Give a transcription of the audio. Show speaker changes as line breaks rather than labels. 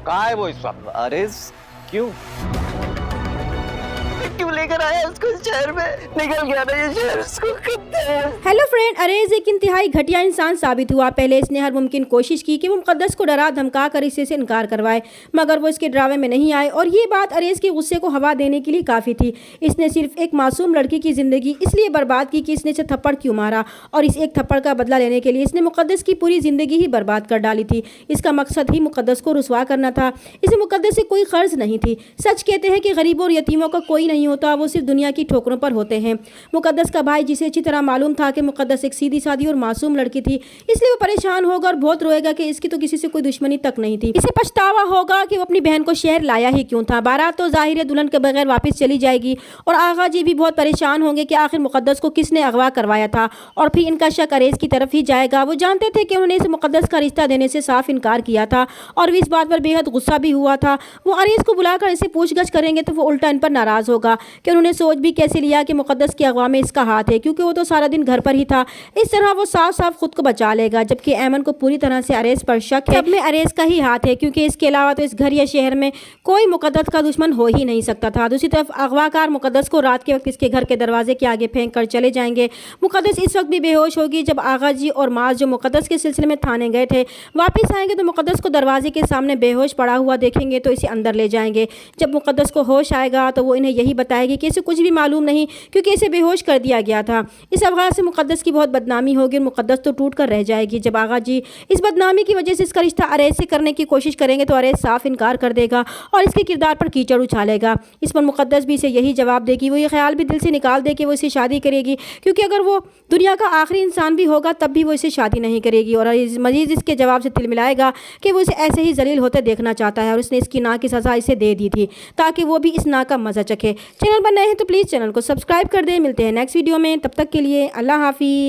कहाँ है वो इस वक्त?
अरे क्यों?
क्यों लेकर आया उसको इस शहर में? निकल गया ना ये शहर, उसको कितने।
हेलो फ्रेंड, अरेज एक इंतहाई घटिया इंसान साबित हुआ। पहले इसने हर मुमकिन कोशिश की कि वो मुकद्दस को डरा धमका कर इससे इनकार करवाए, मगर वो इसके ड्रामे में नहीं आए और ये बात अरेज के गुस्से को हवा देने के लिए काफ़ी थी। इसने सिर्फ एक मासूम लड़की की ज़िंदगी इसलिए बर्बाद की कि इसने इसे थप्पड़ क्यों मारा, और इस एक थप्पड़ का बदला लेने के लिए इसने मुकद्दस की पूरी ज़िंदगी ही बर्बाद कर डाली थी। इसका मकसद ही मुकद्दस को रुसवा करना था। इसे मुकद्दस से कोई कर्ज नहीं थी। सच कहते हैं कि गरीबों और यतीमों का कोई नहीं होता, वो सिर्फ दुनिया की ठोकरों पर होते हैं। मुकद्दस का भाई, जिसे अच्छी तरह मालूम था कि मुकद्दस एक सीधी सादी और मासूम लड़की थी, इसलिए वो परेशान होगा और बहुत रोएगा कि इसकी तो किसी से कोई दुश्मनी तक नहीं थी। इसे पछतावा होगा कि वो अपनी बहन को शहर लाया ही क्यों था। बारात तो जाहिर है दुल्हन के बगैर वापस चली जाएगी और आगा जी भी बहुत परेशान होंगे कि आखिर मुकद्दस को किसने अगवा करवाया था, और फिर इनका शक अरेज की तरफ ही जाएगा। वो जानते थे कि उन्होंने इसे मुकद्दस का रिश्ता देने से साफ इनकार किया था और वो इस बात पर बेहद गुस्सा भी हुआ था। वो अरेज को बुलाकर इसे पूछगछ करेंगे तो वो उल्टा इन पर नाराज़ होगा कि उन्होंने सोच भी कैसे लिया कि मुकद्दस की अगवा में इसका हाथ है, क्योंकि वो तो सारा दिन घर पर ही था। इस तरह वो साफ साफ खुद को बचा लेगा, जबकि ऐमन को पूरी तरह से अरेज पर शक है। में अरेज का ही हाथ है, क्योंकि इसके अलावा तो इस घर या शहर में कोई मुकद्दस का दुश्मन हो ही नहीं सकता था। दूसरी तरफ अगवाकार मुकद्दस को रात के वक्त इसके घर के दरवाजे के आगे फेंक कर चले जाएंगे। मुकद्दस इस वक्त भी बेहोश होगी। जब आगा जी और माज, जो मुकद्दस के सिलसिले में थाने गए थे, वापस आएंगे तो मुकद्दस को दरवाजे के सामने बेहोश पड़ा हुआ देखेंगे तो इसे अंदर ले जाएंगे। जब मुकद्दस को होश आएगा तो वो इन्हें यही बताएगी कि इसे कुछ भी मालूम नहीं, क्योंकि इसे बेहोश कर दिया गया था। इस अगवा से मुकद्दस की बहुत बदनामी होगी और मुकद्दस तो टूट कर रह जाएगी। जब आगा जी इस बदनामी की वजह से इसका रिश्ता अरेज से करने की कोशिश करेंगे तो अरेज साफ इनकार कर देगा और इसके किरदार पर कीचड़ उछालेगा। इस पर मुकद्दस भी इसे यही जवाब देगी। वो ये ख्याल भी दिल से निकाल दे कि वो इसे शादी करेगी, क्योंकि अगर वो दुनिया का आखिरी इंसान भी होगा तब भी वो इसे शादी नहीं करेगी। और मजीद इसके जवाब से तिलमिलाएगा कि वो इसे ऐसे ही जलील होते देखना चाहता है और उसने इसकी ना की सज़ा इसे दे दी थी ताकि वो भी इस ना का मज़ा चखे। चैनल पर नए हैं तो प्लीज़ चैनल को सब्सक्राइब कर दें। मिलते हैं नेक्स्ट वीडियो में, तब तक के लिए अल्लाह हाफिज़।